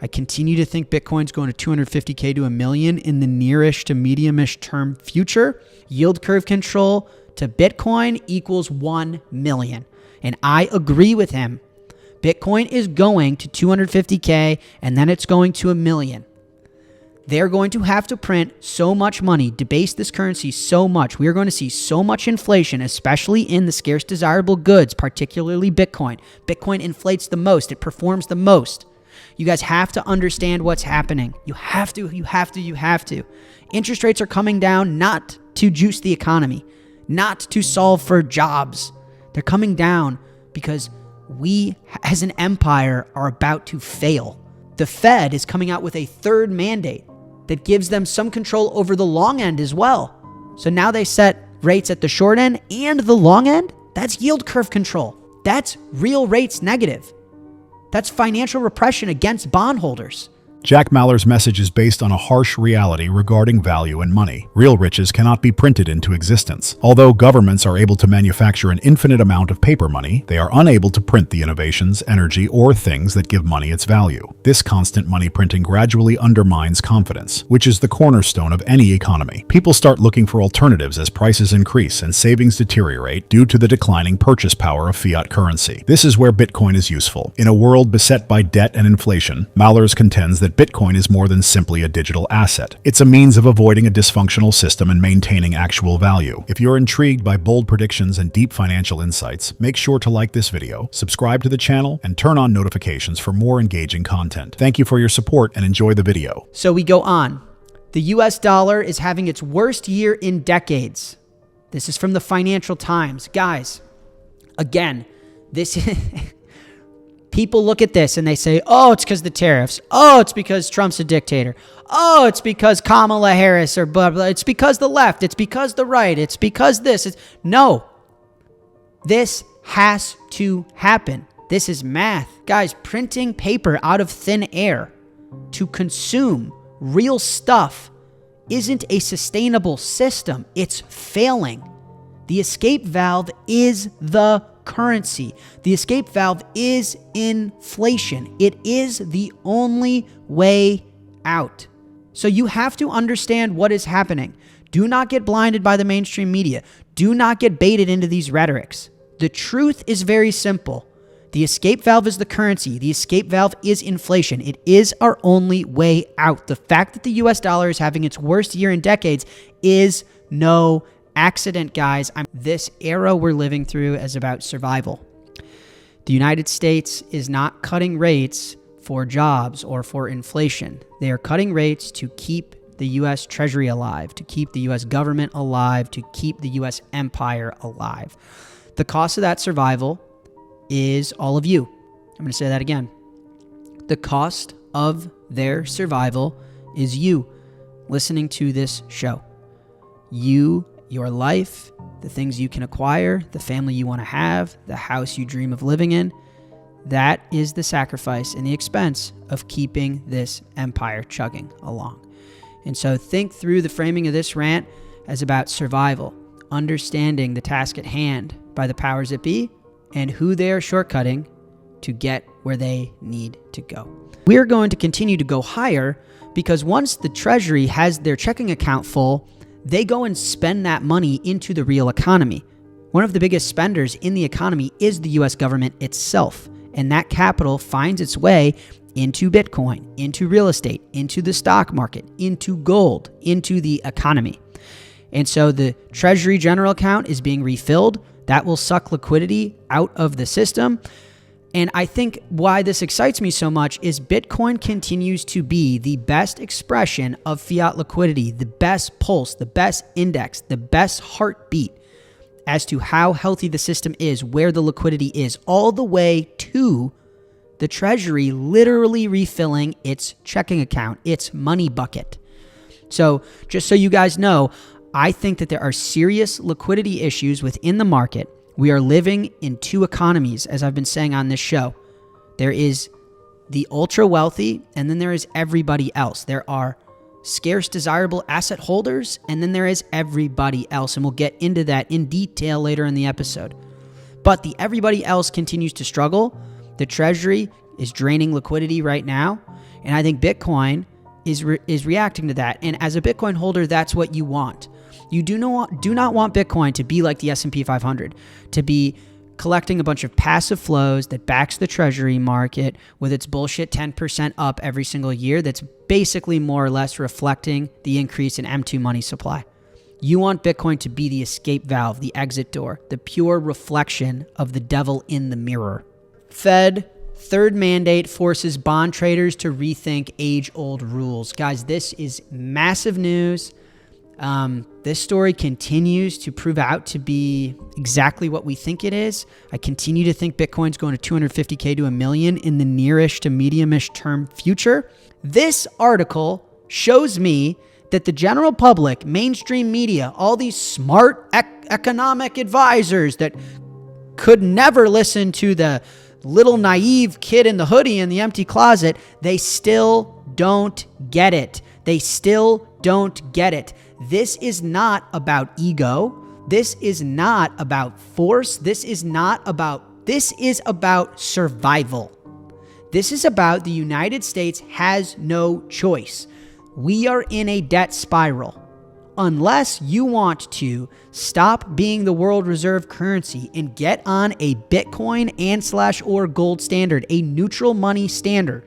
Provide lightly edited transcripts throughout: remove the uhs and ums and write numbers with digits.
I continue to think Bitcoin's going to 250K to $1 million in the nearish to medium-ish term future. Yield curve control to Bitcoin equals 1 million. And I agree with him. Bitcoin is going to 250K and then it's going to $1 million. They're going to have to print so much money, debase this currency so much. We are going to see so much inflation, especially in the scarce desirable goods, particularly Bitcoin. Bitcoin inflates the most. It performs the most. You guys have to understand what's happening. You have to. Interest rates are coming down not to juice the economy, not to solve for jobs. They're coming down because we as an empire are about to fail. The Fed is coming out with a third mandate that gives them some control over the long end as well. So now they set rates at the short end and the long end. That's yield curve control. That's real rates negative. That's financial repression against bondholders. Jack Mallers' message is based on a harsh reality regarding value and money. Real riches cannot be printed into existence. Although governments are able to manufacture an infinite amount of paper money, they are unable to print the innovations, energy, or things that give money its value. This constant money printing gradually undermines confidence, which is the cornerstone of any economy. People start looking for alternatives as prices increase and savings deteriorate due to the declining purchase power of fiat currency. This is where Bitcoin is useful. In a world beset by debt and inflation, Mallers contends that Bitcoin is more than simply a digital asset. It's a means of avoiding a dysfunctional system and maintaining actual value. If you're intrigued by bold predictions and deep financial insights, make sure to like this video, subscribe to the channel, and turn on notifications for more engaging content. Thank you for your support and enjoy the video. So we go on. The US dollar is having its worst year in decades. This is from the Financial Times. Guys, again, this is... People look at this and they say, oh, it's because the tariffs. Oh, it's because Trump's a dictator. Oh, it's because Kamala Harris or blah, blah. It's because the left. It's because the right. It's because this. No. This has to happen. This is math. Guys, printing paper out of thin air to consume real stuff isn't a sustainable system. It's failing. The escape valve is the currency. The escape valve is inflation. It is the only way out. So you have to understand what is happening. Do not get blinded by the mainstream media. Do not get baited into these rhetorics. The truth is very simple. The escape valve is the currency. The escape valve is inflation. It is our only way out. The fact that the US dollar is having its worst year in decades is no accident, guys. This era we're living through is about survival. The United States is not cutting rates for jobs or for inflation. They are cutting rates to keep the U.S. Treasury alive, to keep the U.S. government alive, to keep the U.S. empire alive. The cost of that survival is all of you. I'm going to say that again. The cost of their survival is you listening to this show. Your life, the things you can acquire, the family you want to have, the house you dream of living in. That is the sacrifice and the expense of keeping this empire chugging along. And so think through the framing of this rant as about survival, understanding the task at hand by the powers that be and who they are shortcutting to get where they need to go. We're going to continue to go higher because once the Treasury has their checking account full, they go and spend that money into the real economy. One of the biggest spenders in the economy is the US government itself. And that capital finds its way into Bitcoin, into real estate, into the stock market, into gold, into the economy. And so the Treasury general account is being refilled. That will suck liquidity out of the system. And I think why this excites me so much is Bitcoin continues to be the best expression of fiat liquidity, the best pulse, the best index, the best heartbeat as to how healthy the system is, where the liquidity is, all the way to the Treasury literally refilling its checking account, its money bucket. So just so you guys know, I think that there are serious liquidity issues within the market. We are living in two economies, as I've been saying on this show. There is the ultra wealthy, and then there is everybody else. There are scarce desirable asset holders, and then there is everybody else. And we'll get into that in detail later in the episode. But the everybody else continues to struggle. The Treasury is draining liquidity right now. And I think Bitcoin is reacting to that. And as a Bitcoin holder, that's what you want. You do not want Bitcoin to be like the S&P 500, to be collecting a bunch of passive flows that backs the treasury market with its bullshit 10% up every single year that's basically more or less reflecting the increase in M2 money supply. You want Bitcoin to be the escape valve, the exit door, the pure reflection of the devil in the mirror. Fed third mandate forces bond traders to rethink age-old rules. Guys, this is massive news. This story continues to prove out to be exactly what we think it is. I continue to think Bitcoin's going to 250K to $1 million in the nearish to mediumish term future. This article shows me that the general public, mainstream media, all these smart economic advisors that could never listen to the little naive kid in the hoodie in the empty closet, they still don't get it. They still don't get it. This is not about ego. This is not about force. This is about survival. This is about the United States has no choice. We are in a debt spiral. Unless you want to stop being the world reserve currency and get on a Bitcoin and/or gold standard, a neutral money standard,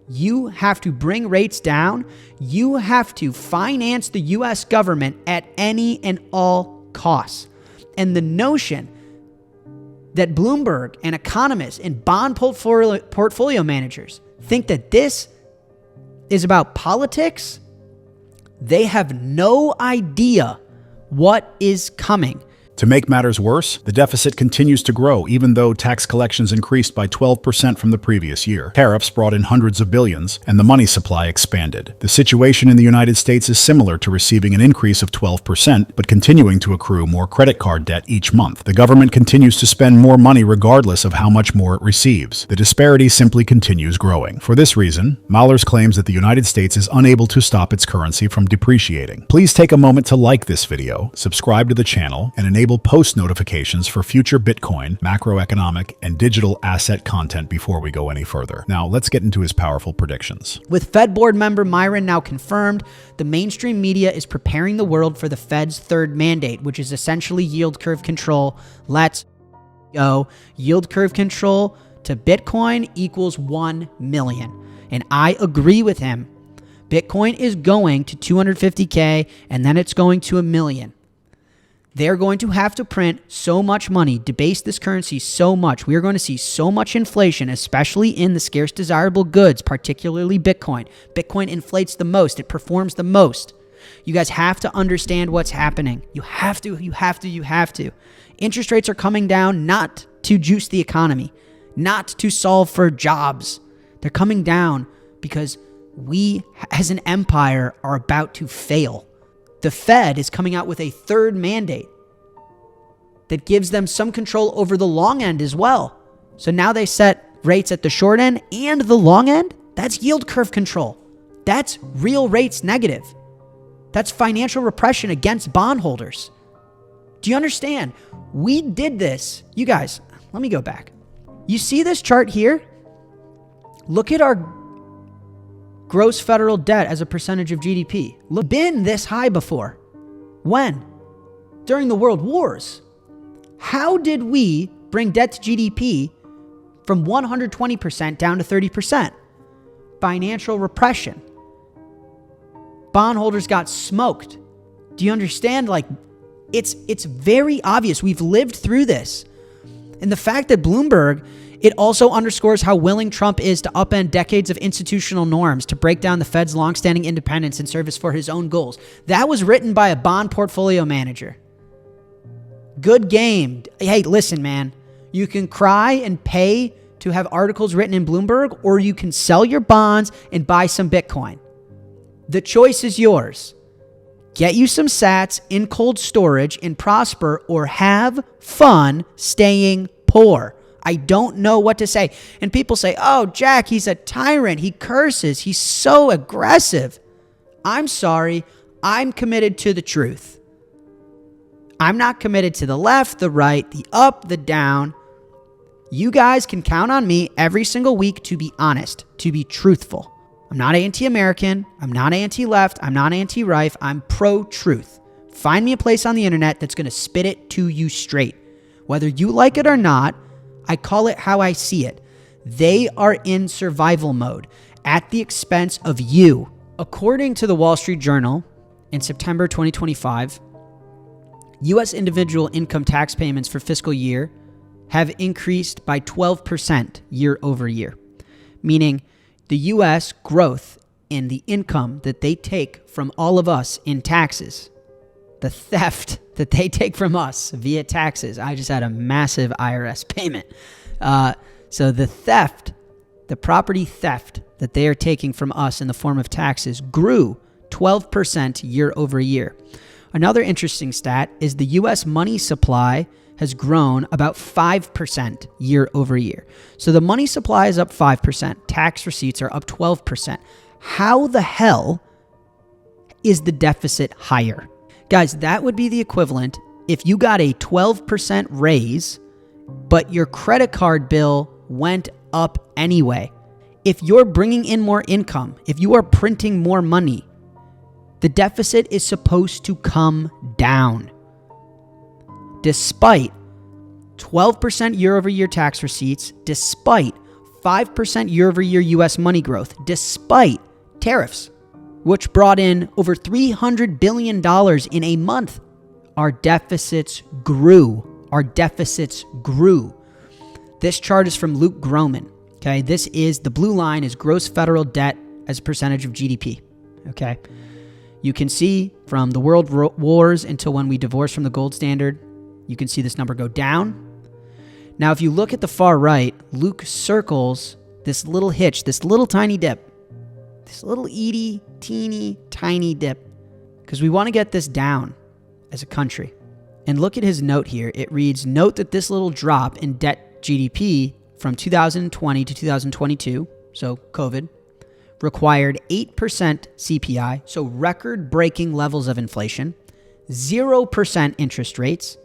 you have to bring rates down. You have to finance the U.S. government at any and all costs. And the notion that Bloomberg and economists and bond portfolio managers think that this is about politics, they have no idea what is coming. To make matters worse, the deficit continues to grow even though tax collections increased by 12% from the previous year. Tariffs brought in hundreds of billions, and the money supply expanded. The situation in the United States is similar to receiving an increase of 12%, but continuing to accrue more credit card debt each month. The government continues to spend more money regardless of how much more it receives. The disparity simply continues growing. For this reason, Mallers claims that the United States is unable to stop its currency from depreciating. Please take a moment to like this video, subscribe to the channel, and enable post notifications for future Bitcoin, macroeconomic, and digital asset content before we go any further. Now, let's get into his powerful predictions. With Fed board member Myron now confirmed, the mainstream media is preparing the world for the Fed's third mandate, which is essentially yield curve control. Let's go. Yield curve control to Bitcoin equals 1 million. And I agree with him. Bitcoin is going to 250K and then it's going to $1 million. They're going to have to print so much money, debase this currency so much. We are going to see so much inflation, especially in the scarce desirable goods, particularly Bitcoin. Bitcoin inflates the most. It performs the most. You guys have to understand what's happening. You have to. Interest rates are coming down not to juice the economy, not to solve for jobs. They're coming down because we as an empire are about to fail. The Fed is coming out with a third mandate that gives them some control over the long end as well. So now they set rates at the short end and the long end. That's yield curve control. That's real rates negative. That's financial repression against bondholders. Do you understand? We did this. You guys, let me go back. You see this chart here? Look at our gross federal debt as a percentage of GDP. Look, been this high before. When? During the world wars. How did we bring debt to GDP from 120% down to 30%? Financial repression. Bondholders got smoked. Do you understand? Like, it's very obvious. We've lived through this. And the fact that Bloomberg, it also underscores how willing Trump is to upend decades of institutional norms to break down the Fed's longstanding independence and service for his own goals. That was written by a bond portfolio manager. Good game. Hey, listen, man. You can cry and pay to have articles written in Bloomberg, or you can sell your bonds and buy some Bitcoin. The choice is yours. Get you some sats in cold storage and prosper, or have fun staying poor. I don't know what to say. And people say, oh, Jack, he's a tyrant. He curses. He's so aggressive. I'm sorry. I'm committed to the truth. I'm not committed to the left, the right, the up, the down. You guys can count on me every single week to be honest, to be truthful. I'm not anti-American. I'm not anti-left. I'm not anti-right. I'm pro-truth. Find me a place on the internet that's going to spit it to you straight. Whether you like it or not, I call it how I see it. They are in survival mode at the expense of you. According to the Wall Street Journal, in September 2025, U.S. individual income tax payments for fiscal year have increased by 12% year over year, meaning the U.S. growth in the income that they take from all of us in taxes, the theft that they take from us via taxes. I just had a massive IRS payment. So the theft, the property theft that they are taking from us in the form of taxes grew 12% year over year. Another interesting stat is the U.S. money supply has grown about 5% year over year. So the money supply is up 5%. Tax receipts are up 12%. How the hell is the deficit higher? Guys, that would be the equivalent if you got a 12% raise, but your credit card bill went up anyway. If you're bringing in more income, if you are printing more money, the deficit is supposed to come down. Despite 12% year-over-year tax receipts, despite 5% year-over-year U.S. money growth, despite tariffs, which brought in over $300 billion in a month, our deficits grew. Our deficits grew. This chart is from Luke Groman. Okay, this is the blue line is gross federal debt as a percentage of GDP. Okay, you can see from the world wars until when we divorced from the gold standard, you can see this number go down. Now, if you look at the far right, Luke circles this little hitch, this little tiny dip, this little teeny tiny dip, because we want to get this down as a country. And look at his note here. It reads, note that this little drop in debt GDP from 2020 to 2022, so COVID, required 8% CPI, so record-breaking levels of inflation, 0% interest rates,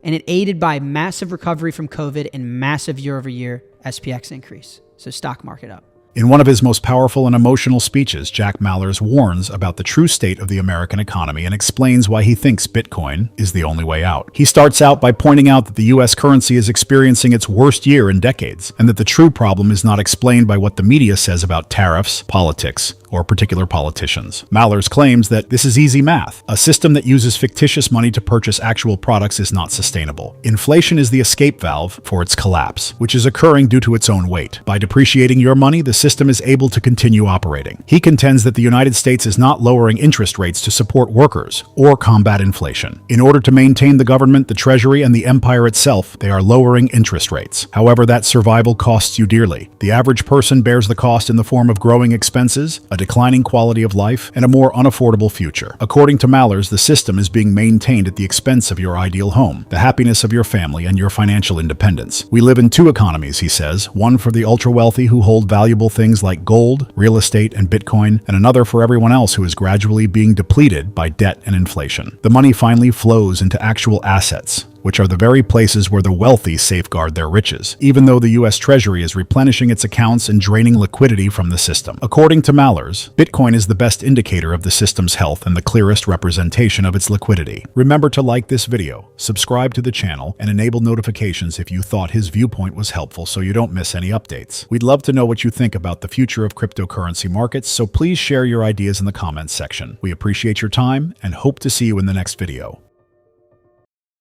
and it aided by massive recovery from COVID and massive year-over-year SPX increase. So stock market up. In one of his most powerful and emotional speeches, Jack Mallers warns about the true state of the American economy and explains why he thinks Bitcoin is the only way out. He starts out by pointing out that the U.S. currency is experiencing its worst year in decades, and that the true problem is not explained by what the media says about tariffs, politics, or particular politicians. Mallers claims that this is easy math. A system that uses fictitious money to purchase actual products is not sustainable. Inflation is the escape valve for its collapse, which is occurring due to its own weight. By depreciating your money, the system is able to continue operating. He contends that the United States is not lowering interest rates to support workers or combat inflation. In order to maintain the government, the treasury, and the empire itself, they are lowering interest rates. However, that survival costs you dearly. The average person bears the cost in the form of growing expenses, a declining quality of life, and a more unaffordable future. According to Mallers, the system is being maintained at the expense of your ideal home, the happiness of your family, and your financial independence. We live in two economies, he says, one for the ultra-wealthy who hold valuable things like gold, real estate, and Bitcoin, and another for everyone else who is gradually being depleted by debt and inflation. The money finally flows into actual assets, which are the very places where the wealthy safeguard their riches, even though the U.S. Treasury is replenishing its accounts and draining liquidity from the system. According to Mallers, Bitcoin is the best indicator of the system's health and the clearest representation of its liquidity. Remember to like this video, subscribe to the channel, and enable notifications if you thought his viewpoint was helpful so you don't miss any updates. We'd love to know what you think about the future of cryptocurrency markets, so please share your ideas in the comments section. We appreciate your time and hope to see you in the next video.